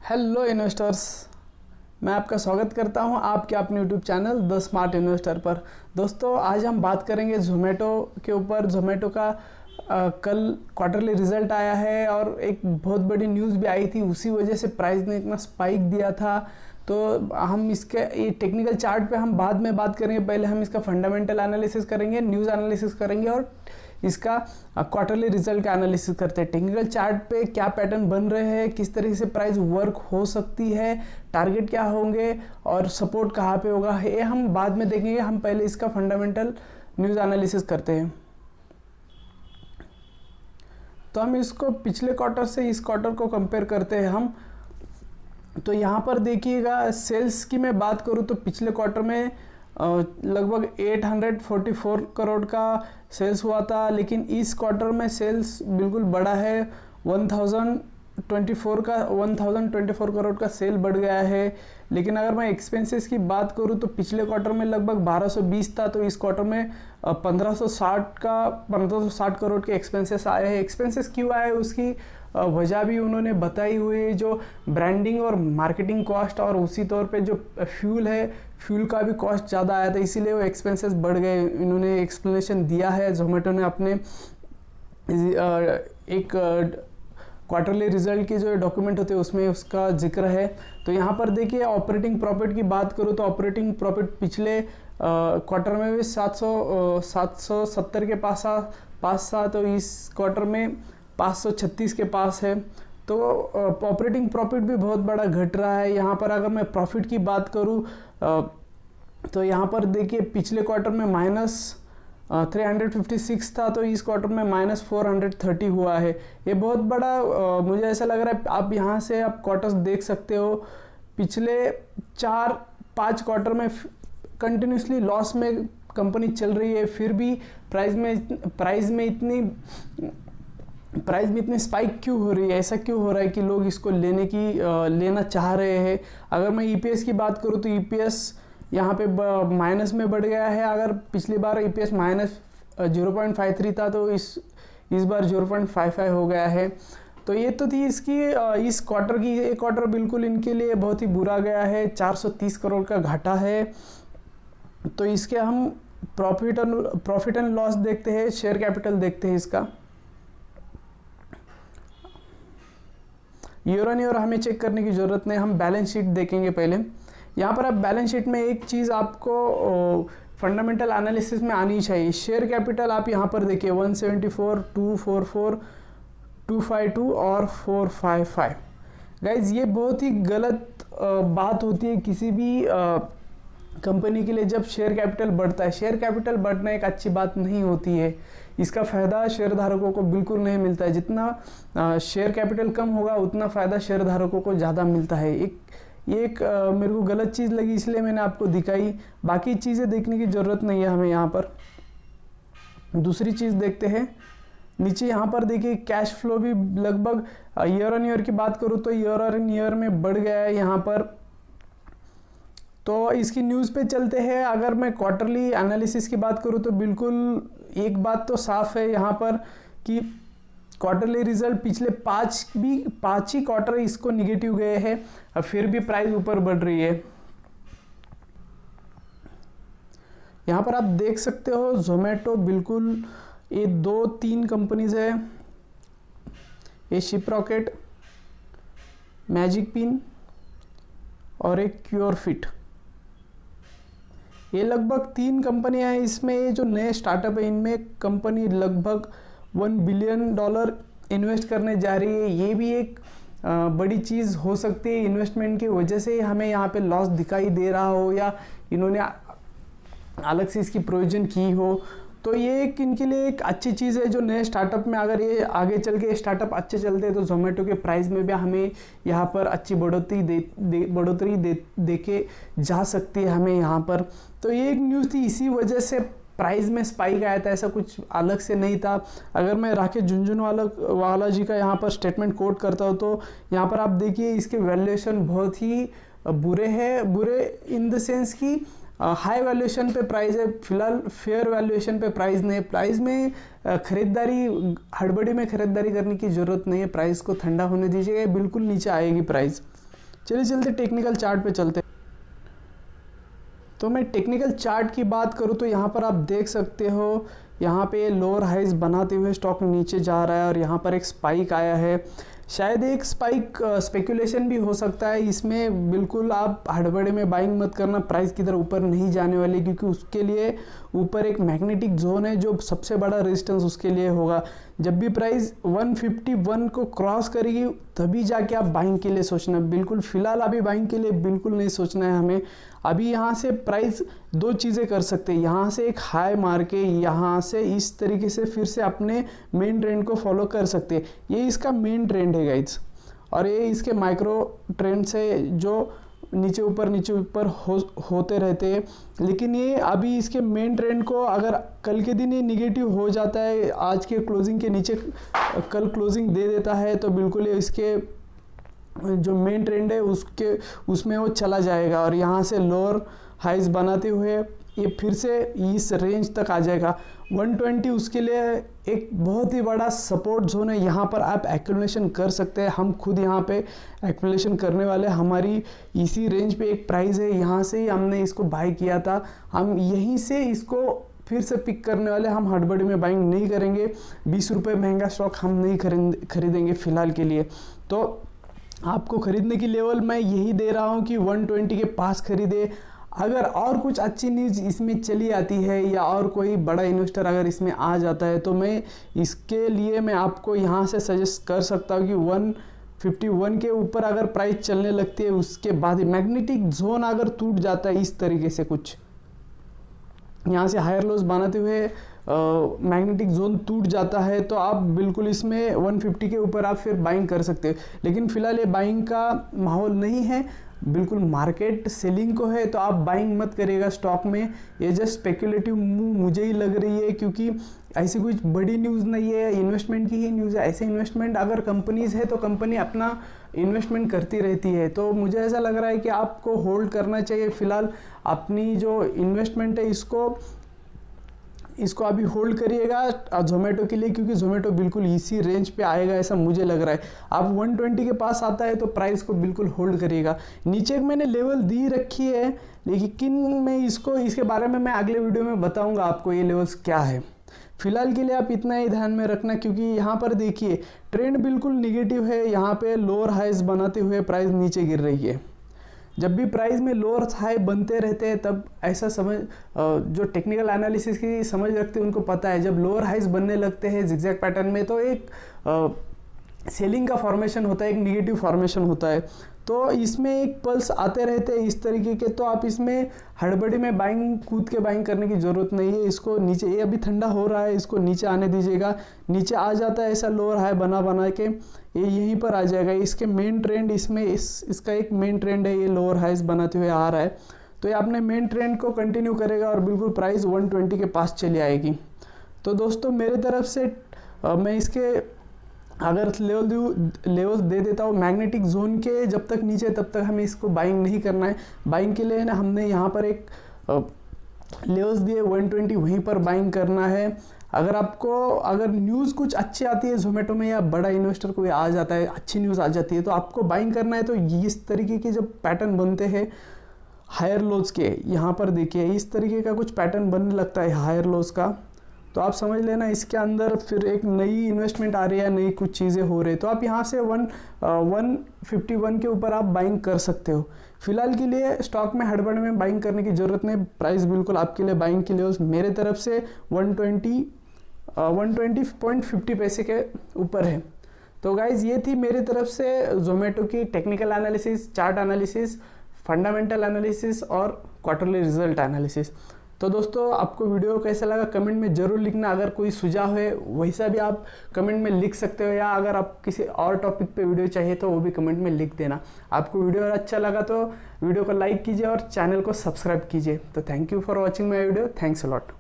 Hello investors, मैं आपका स्वागत करता हूं आपके अपने YouTube channel the smart investor पर। दोस्तों, आज हम बात करेंगे ज़ोमैटो के ऊपर। ज़ोमैटो का कल क्वार्टरली रिजल्ट आया है और एक बहुत बड़ी न्यूज़ भी आई थी, उसी वजह से प्राइस ने इतना स्पाइक दिया था। तो हम इसके ये टेक्निकल चार्ट पे हम बाद में बात करेंगे, पहले हम इसका फंडामेंटल एनालिसिस करेंगे, न्यूज़ एनालिसिस करेंगे और इसका क्वार्टरली रिजल्ट का एनालिसिस करते हैं। टेक्निकल चार्ट पे क्या पैटर्न बन रहे हैं, किस तरीके से प्राइस वर्क हो सकती है, टारगेट क्या होंगे और सपोर्ट कहाँ पे होगा, ये हम बाद में देखेंगे। हम पहले इसका फंडामेंटल न्यूज़ एनालिसिस करते हैं। तो हम इसको पिछले क्वार्टर से इस क्वार्टर को कंपेयर करते हैं हम। तो यहाँ पर देखिएगा, सेल्स की मैं बात करूँ तो पिछले क्वार्टर में लगभग 844 करोड़ का सेल्स हुआ था, लेकिन इस क्वार्टर में सेल्स बिल्कुल बड़ा है। 1024 करोड़ का सेल बढ़ गया है। लेकिन अगर मैं एक्सपेंसेस की बात करूं तो पिछले क्वार्टर में लगभग 1220 था, तो इस क्वार्टर में 1560 करोड़ के एक्सपेंसेस आए हैं। एक्सपेंसेस क्यों आए उसकी वजह भी उन्होंने बताई हुई है, जो ब्रांडिंग और मार्केटिंग कॉस्ट और उसी तौर पे जो फ्यूल है, फ्यूल का भी कॉस्ट ज़्यादा आया था, इसीलिए वो एक्सपेंसेस बढ़ गए। इन्होंने एक्सप्लेनेशन दिया है ज़ोमैटो ने अपने एक क्वार्टरली रिजल्ट के जो डॉक्यूमेंट होते हैं उसमें उसका जिक्र है। तो यहाँ पर देखिए, ऑपरेटिंग प्रॉफिट की बात करूँ तो ऑपरेटिंग प्रॉफिट पिछले क्वार्टर में भी 770 के पास था, तो इस क्वार्टर में 536 के पास है। तो ऑपरेटिंग प्रॉफिट भी बहुत बड़ा घट रहा है। यहाँ पर अगर मैं प्रॉफिट की बात करूँ तो यहाँ पर देखिए, पिछले क्वार्टर में -356 था, तो इस क्वार्टर में -430 हुआ है। ये बहुत बड़ा मुझे ऐसा लग रहा है। आप यहाँ से आप क्वार्टर्स देख सकते हो, पिछले 4-5 क्वार्टर में कंटिन्यूसली लॉस में कंपनी चल रही है, फिर भी प्राइस में इतनी स्पाइक क्यों हो रही है? ऐसा क्यों हो रहा है कि लोग इसको लेना चाह रहे हैं? अगर मैं ईपीएस की बात करूँ तो ईपीएस यहाँ पे माइनस में बढ़ गया है। अगर पिछली बार ईपीएस -0.53 था, तो इस बार 0.55 हो गया है। तो ये तो थी इसकी इस क्वार्टर की। एक क्वार्टर बिल्कुल इनके लिए बहुत ही बुरा गया है, 430 करोड़ का घाटा है। तो इसके हम प्रॉफिट एंड लॉस देखते हैं, शेयर कैपिटल देखते हैं इसका। ईयर ऑन ईयर हमें चेक करने की ज़रूरत नहीं, हम बैलेंस शीट देखेंगे पहले। यहाँ पर आप बैलेंस शीट में एक चीज़ आपको फंडामेंटल एनालिसिस में आनी चाहिए। शेयर कैपिटल आप यहाँ पर देखिए, 174, 244, 252 और 455। गाइज, ये बहुत ही गलत बात होती है किसी भी कंपनी के लिए जब शेयर कैपिटल बढ़ता है। शेयर कैपिटल बढ़ना एक अच्छी बात नहीं होती है। इसका फ़ायदा शेयरधारकों को बिल्कुल नहीं मिलता है। जितना शेयर कैपिटल कम होगा उतना फ़ायदा शेयरधारकों को ज़्यादा मिलता है। ये मेरे को गलत चीज़ लगी, इसलिए मैंने आपको दिखाई। बाकी चीज़ें देखने की ज़रूरत नहीं है हमें। यहाँ पर दूसरी चीज़ देखते हैं, नीचे यहाँ पर देखिए, कैश फ्लो भी लगभग ईयर ऑन ईयर की बात करूँ तो ईयर ऑन ईयर में बढ़ गया है यहाँ पर। तो इसकी न्यूज़ पे चलते हैं। अगर मैं क्वार्टरली एनालिसिस की बात करूँ तो बिल्कुल एक बात तो साफ है यहाँ पर कि क्वार्टरली रिजल्ट पिछले 5 ही क्वार्टर इसको निगेटिव गए हैं, और फिर भी प्राइस ऊपर बढ़ रही है। यहाँ पर आप देख सकते हो, ज़ोमैटो बिल्कुल ये 2-3 कंपनीज है, ये शिपरॉकेट, मैजिक पिन और एक क्योरफिट। ये लगभग 3 कंपनियां हैं। इसमें ये जो नए स्टार्टअप है, इनमें कंपनी लगभग $1 बिलियन इन्वेस्ट करने जा रही है। ये भी एक बड़ी चीज़ हो सकती है। इन्वेस्टमेंट की वजह से हमें यहाँ पे लॉस दिखाई दे रहा हो, या इन्होंने अलग से इसकी प्रोविजन की हो, तो ये एक इनके लिए एक अच्छी चीज़ है। जो नए स्टार्टअप में अगर ये आगे चल के स्टार्टअप अच्छे चलते हैं तो ज़ोमैटो के प्राइस में भी हमें यहाँ पर अच्छी बढ़ोतरी देके जा सकती है हमें यहाँ पर। तो ये एक न्यूज़ थी, इसी वजह से प्राइस में स्पाइक आया था, ऐसा कुछ अलग से नहीं था। अगर मैं राकेश झुनझुनवाला जी का यहाँ पर स्टेटमेंट कोट करता हूँ तो यहाँ पर आप देखिए, इसके वैल्यूएशन बहुत ही बुरे इन द सेंस कि हाई वैल्यूएशन पे प्राइस है, फिलहाल फेयर वैल्यूएशन पे प्राइस नहीं है। प्राइस में हड़बड़ी में खरीदारी करने की ज़रूरत नहीं है। प्राइस को ठंडा होने दीजिएगा, बिल्कुल नीचे आएगी प्राइस। चलिए चलते टेक्निकल चार्ट पे चलते। तो मैं टेक्निकल चार्ट की बात करूँ तो यहाँ पर आप देख सकते हो, यहाँ पे लोअर हाइज बनाते हुए स्टॉक नीचे जा रहा है और यहाँ पर एक स्पाइक आया है। शायद एक स्पाइक स्पेकुलेशन भी हो सकता है इसमें। बिल्कुल आप हड़बड़ी में बाइंग मत करना, प्राइस की तरह ऊपर नहीं जाने वाली, क्योंकि उसके लिए ऊपर एक मैग्नेटिक जोन है जो सबसे बड़ा रेजिस्टेंस उसके लिए होगा। जब भी प्राइस 151 को क्रॉस करेगी तभी जाके आप बाइंग के लिए सोचना। बिल्कुल फिलहाल अभी बाइंग के लिए बिल्कुल नहीं सोचना है हमें। अभी यहाँ से प्राइस दो चीज़ें कर सकते हैं, यहाँ से एक हाई मार के यहाँ से इस तरीके से फिर से अपने मेन ट्रेंड को फॉलो कर सकते हैं। ये इसका मेन ट्रेंड है गाइज, और ये इसके माइक्रो ट्रेंड से जो नीचे ऊपर होते रहते हैं। लेकिन ये अभी इसके मेन ट्रेंड को अगर कल के दिन ये निगेटिव हो जाता है, आज के क्लोजिंग के नीचे कल क्लोजिंग दे देता है, तो बिल्कुल ये इसके जो मेन ट्रेंड है उसमें वो चला जाएगा और यहाँ से लोअर हाइज बनाते हुए ये फिर से इस रेंज तक आ जाएगा। 120 उसके लिए एक बहुत ही बड़ा सपोर्ट जोन है। यहाँ पर आप एक्यूमुलेशन कर सकते हैं, हम खुद यहाँ पे एक्यूमुलेशन करने वाले। हमारी इसी रेंज पे एक प्राइस है, यहाँ से ही हमने इसको बाय किया था, हम यहीं से इसको फिर से पिक करने वाले। हम हड़बड़ी में बाइंग नहीं करेंगे, 20 रुपये महंगा स्टॉक हम नहीं खरीदेंगे फ़िलहाल के लिए। तो आपको खरीदने की लेवल मैं यही दे रहा हूँ कि 120 के पास खरीदे। अगर और कुछ अच्छी न्यूज़ इसमें चली आती है या और कोई बड़ा इन्वेस्टर अगर इसमें आ जाता है तो मैं इसके लिए मैं आपको यहाँ से सजेस्ट कर सकता हूँ कि 151 के ऊपर अगर प्राइस चलने लगती है, उसके बाद मैग्नेटिक जोन अगर टूट जाता है इस तरीके से कुछ यहाँ से हायर लोज बनाते हुए मैग्नेटिक जोन टूट जाता है, तो आप बिल्कुल इसमें 150 के ऊपर आप फिर बाइंग कर सकते हो। लेकिन फिलहाल ये बाइंग का माहौल नहीं है, बिल्कुल मार्केट सेलिंग को है, तो आप बाइंग मत करिएगा स्टॉक में। ये जस्ट स्पेकुलेटिव मूव मुझे ही लग रही है, क्योंकि ऐसी कुछ बड़ी न्यूज़ नहीं है, इन्वेस्टमेंट की ही न्यूज़ है। ऐसे इन्वेस्टमेंट अगर कंपनीज़ है तो कंपनी अपना इन्वेस्टमेंट करती रहती है, तो मुझे ऐसा लग रहा है कि आपको होल्ड करना चाहिए। फिलहाल अपनी जो इन्वेस्टमेंट है इसको अभी होल्ड करिएगा जोमेटो के लिए, क्योंकि जोमेटो बिल्कुल इसी रेंज पे आएगा ऐसा मुझे लग रहा है। अब 120 के पास आता है तो प्राइस को बिल्कुल होल्ड करिएगा। नीचे मैंने लेवल दी रखी है, लेकिन मैं इसके बारे में मैं अगले वीडियो में बताऊंगा आपको ये लेवल्स क्या है। फिलहाल के लिए आप इतना ही ध्यान में रखना, क्योंकि यहाँ पर देखिए ट्रेंड बिल्कुल निगेटिव है। यहाँ पे लोअर हाइज बनाते हुए प्राइस नीचे गिर रही है। जब भी प्राइस में लोअर हाई बनते रहते हैं तब ऐसा समझ, जो टेक्निकल एनालिसिस की समझ रखते हैं उनको पता है, जब लोअर हाइज बनने लगते हैं जिगजैग पैटर्न में तो एक सेलिंग का फॉर्मेशन होता है, एक निगेटिव फॉर्मेशन होता है। तो इसमें एक पल्स आते रहते हैं इस तरीके के, तो आप इसमें हड़बड़ी में कूद के बाइंग करने की ज़रूरत नहीं है। इसको नीचे, ये अभी ठंडा हो रहा है, इसको नीचे आने दीजिएगा। नीचे आ जाता है ऐसा लोअर हाई बना के ये यहीं पर आ जाएगा। इसके मेन ट्रेंड इसमें इसका एक मेन ट्रेंड है, ये लोअर हाइज बनाते हुए आ रहा है, तो ये अपने मेन ट्रेंड को कंटिन्यू करेगा और बिल्कुल प्राइस 120 के पास चली आएगी। तो दोस्तों मेरे तरफ से मैं इसके अगर लेवल्स दे देता हूँ मैग्नेटिक जोन के, जब तक नीचे तब तक हमें इसको बाइंग नहीं करना है। बाइंग के लिए ना हमने यहाँ पर एक लेवल्स दिए 120, वहीं पर बाइंग करना है। अगर न्यूज़ कुछ अच्छी आती है जोमेटो में या बड़ा इन्वेस्टर कोई आ जाता है, अच्छी न्यूज़ आ जाती है, तो आपको बाइंग करना है। तो इस तरीके के जब पैटर्न बनते हैं हायर लोज के, यहाँ पर देखिए इस तरीके का कुछ पैटर्न बनने लगता है हायर लोज का, तो आप समझ लेना इसके अंदर फिर एक नई इन्वेस्टमेंट आ रही है, नई कुछ चीज़ें हो रही है। तो आप यहाँ से 151 के ऊपर आप बाइंग कर सकते हो। फिलहाल के लिए स्टॉक में हड़बड़ में बाइंग करने की ज़रूरत नहीं, प्राइस बिल्कुल आपके लिए बाइंग के लिए मेरे तरफ से 120.50 पैसे के ऊपर है। तो गाइज ये थी मेरी तरफ से जोमेटो की technical analysis, chart analysis, fundamental analysis और क्वार्टरली रिजल्ट एनालिसिस। तो दोस्तों आपको वीडियो कैसा लगा कमेंट में ज़रूर लिखना। अगर कोई सुझाव है वैसा भी आप कमेंट में लिख सकते हो, या अगर आप किसी और टॉपिक पे वीडियो चाहिए तो वो भी कमेंट में लिख देना। आपको वीडियो अच्छा लगा तो वीडियो को लाइक कीजिए और चैनल को सब्सक्राइब कीजिए। तो thank you for watching my video, thanks a lot.